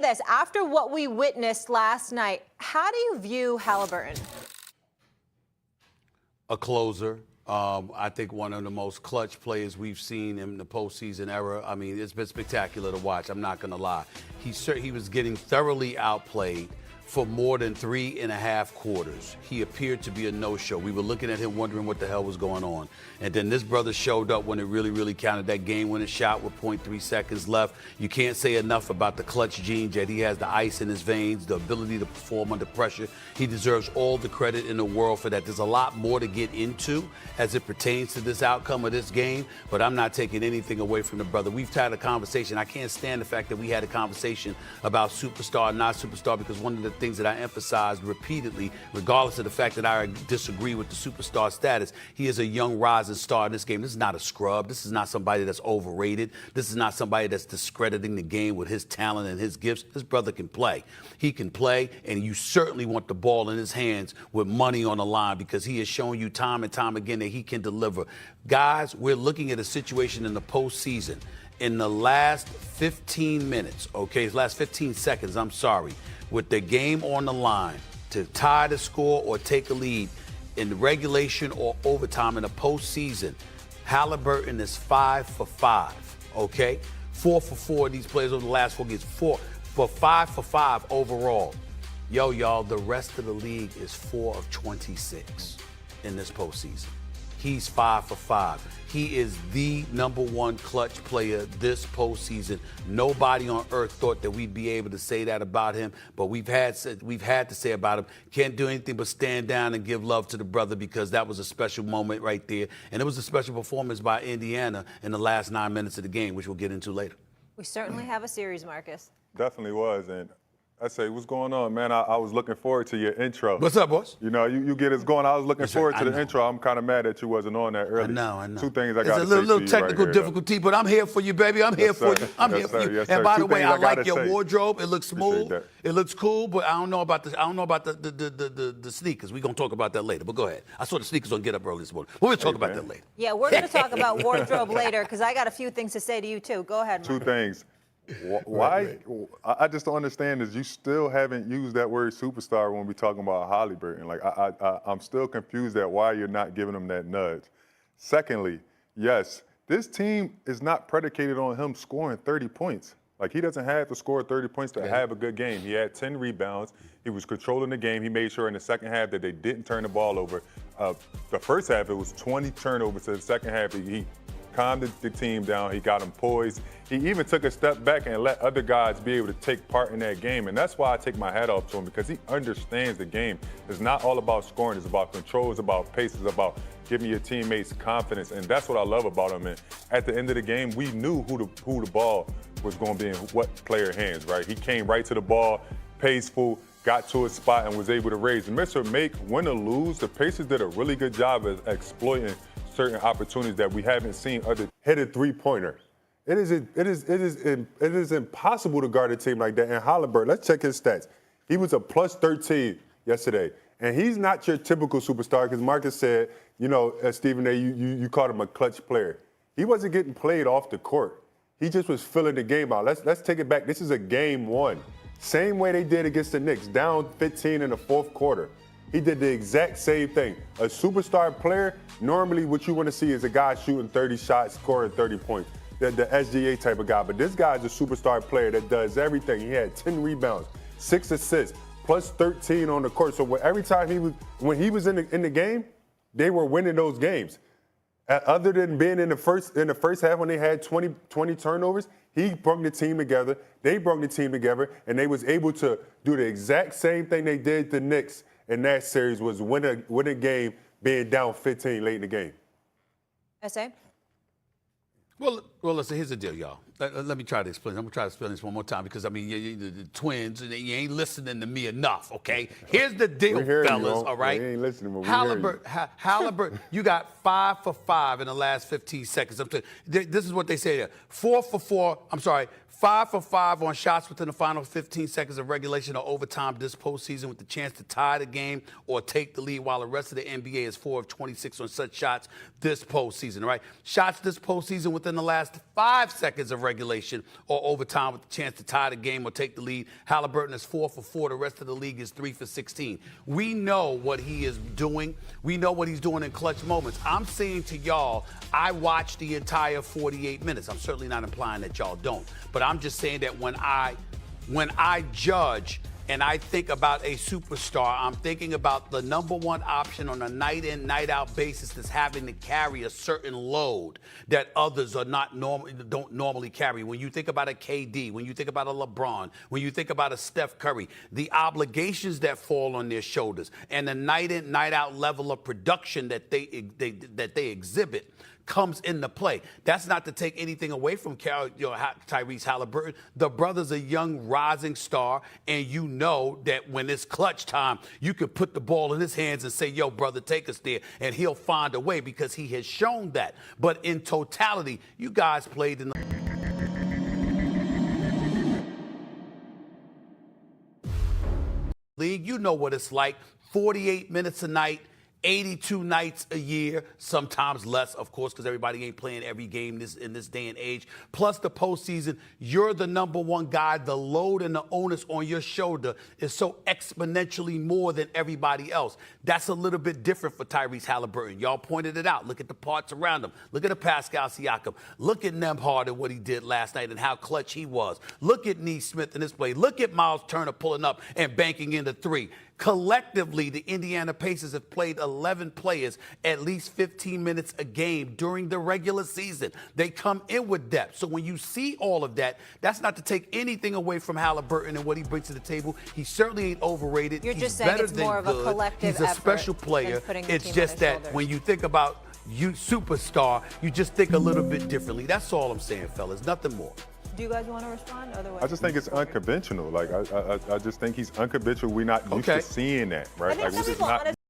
this. After what we witnessed last night, how do you view Haliburton? A closer. I think one of the most clutch players we've seen in the postseason era. I mean, it's been spectacular to watch. I'm not going to lie. He was getting thoroughly outplayed for more than 3.5 quarters. He appeared to be a no-show. We were looking at him wondering what the hell was going on. And then this brother showed up when it really, really counted. That game-winning shot with 0.3 seconds left. You can't say enough about the clutch genes that he has, the ice in his veins, the ability to perform under pressure. He deserves all the credit in the world for that. There's a lot more to get into as it pertains to this outcome of this game, but I'm not taking anything away from the brother. We've had a conversation. I can't stand the fact that we had a conversation about superstar, not superstar, because one of the things that I emphasized repeatedly, regardless of the fact that I disagree with the superstar status, he is a young rising star in this game. This is not a scrub. This is not somebody that's overrated. This is not somebody that's discrediting the game with his talent and his gifts. This brother can play. He can play, and you certainly want the ball in his hands with money on the line because he has shown you time and time again that he can deliver. Guys, we're looking at a situation in the postseason. In the last 15 minutes, last 15 seconds, with the game on the line to tie the score or take a lead in regulation or overtime in the postseason, Haliburton is 5 for 5, 4 for 4 these players over the last 4 games, 5 for 5 overall. Y'all, the rest of the league is 4 of 26 in this postseason. He's 5 for 5. He is the #1 clutch player this postseason. Nobody on earth thought that we'd be able to say that about him, but we've had to say about him. Can't do anything but stand down and give love to the brother because that was a special moment right there, and it was a special performance by Indiana in the last 9 minutes of the game, which we'll get into later. We certainly have a series, Marcus. Definitely was, and I say, what's going on, man? I was looking forward to your intro. What's up, boss? You know, you get us going. I was looking forward to the intro. I'm kind of mad that you wasn't on that early. I know. Two things I got to say to you. It's a little technical difficulty, but I'm here for you, baby. I'm here for you. I'm here for you. And by the way, I like your wardrobe. It looks smooth. It looks cool, but I don't know about the sneakers. We're gonna talk about that later. But go ahead. I saw the sneakers on Get Up Early this morning. We'll talk about that later. Yeah, we're gonna talk about wardrobe later because I got a few things to say to you too. Go ahead, Mark. Two things. Why? I just don't understand is you still haven't used that word superstar when we're talking about Haliburton. Like, I'm still confused at why you're not giving him that nudge. Secondly, yes, this team is not predicated on him scoring 30 points. Like, he doesn't have to score 30 points to have a good game. He had 10 rebounds. He was controlling the game. He made sure in the second half that they didn't turn the ball over. The first half, it was 20 turnovers. To the second half, he calmed the team down. He got them poised. He even took a step back and let other guys be able to take part in that game. And that's why I take my hat off to him because he understands the game. It's not all about scoring. It's about control. It's about pace. It's about giving your teammates confidence. And that's what I love about him. And at the end of the game, we knew who the ball was going to be in what player hands, right? He came right to the ball, paceful, got to his spot, and was able to raise. And Mr. Make, win or lose, the Pacers did a really good job of exploiting certain opportunities that we haven't seen other hit a three-pointer. It is impossible to guard a team like that. And Haliburton, let's check his stats. He was a plus 13 yesterday. And he's not your typical superstar because Marcus said, Stephen A., you called him a clutch player. He wasn't getting played off the court. He just was filling the game out. Let's take it back. This is a game 1. Same way they did against the Knicks, down 15 in the fourth quarter. He did the exact same thing. A superstar player, normally what you want to see is a guy shooting 30 shots, scoring 30 points. The SGA type of guy. But this guy's a superstar player that does everything. He had 10 rebounds, 6 assists, plus 13 on the court. So every time when he was in the game, they were winning those games. Other than being in the first half when they had 20 turnovers, he brought the team together. They brought the team together, and they was able to do the exact same thing they did the Knicks in that series, was win a game being down 15 late in the game. S.A.? Well, listen, here's the deal, y'all. Let me try to explain. I'm going to try to explain this one more time because, the twins, you ain't listening to me enough, okay? Here's the deal, fellas, all right? We ain't listening, but Haliburton, you got 5 for 5 in the last 15 seconds. This is what they say there. 4 for 4, 5 for 5 on shots within the final 15 seconds of regulation or overtime this postseason with the chance to tie the game or take the lead, while the rest of the NBA is 4 of 26 on such shots this postseason, right? Shots this postseason within the last 5 seconds of regulation or overtime with the chance to tie the game or take the lead. Haliburton is 4 for 4. The rest of the league is 3 for 16. We know what he is doing. We know what he's doing in clutch moments. I'm saying to y'all, I watched the entire 48 minutes. I'm certainly not implying that y'all don't, but I'm just saying that when I judge and I think about a superstar, I'm thinking about the number one option on a night in, night out basis that's having to carry a certain load that others are don't normally carry. When you think about a KD, when you think about a LeBron, when you think about a Steph Curry, the obligations that fall on their shoulders and the night in, night out level of production that they exhibit comes into play. That's not to take anything away from Tyrese Haliburton. The brother's a young rising star, and you know that when it's clutch time, you can put the ball in his hands and say, yo, brother, take us there, and he'll find a way because he has shown that. But in totality, you guys played in the league. You know what it's like. 48 minutes a night, 82 nights a year, sometimes less, of course, because everybody ain't playing every game in this day and age. Plus the postseason, you're the number one guy. The load and the onus on your shoulder is so exponentially more than everybody else. That's a little bit different for Tyrese Haliburton. Y'all pointed it out. Look at the parts around him. Look at the Pascal Siakam. Look at Nembhard and what he did last night and how clutch he was. Look at Neesmith in this play. Look at Miles Turner pulling up and banking into three. Collectively, the Indiana Pacers have played 11 players at least 15 minutes a game during the regular season. They come in with depth. So when you see all of that, that's not to take anything away from Haliburton and what he brings to the table. He certainly ain't overrated. You're He's just saying better it's than more of a good. collective He's a effort special than player. putting the It's team on just his that shoulders. when you think about you superstar, you just think a little bit differently. That's all I'm saying, fellas. Nothing more. Do you guys want to respond? Otherwise, I just think it's unconventional. Like I just think he's unconventional. We're not used to seeing that, right? I think Like some we're just people not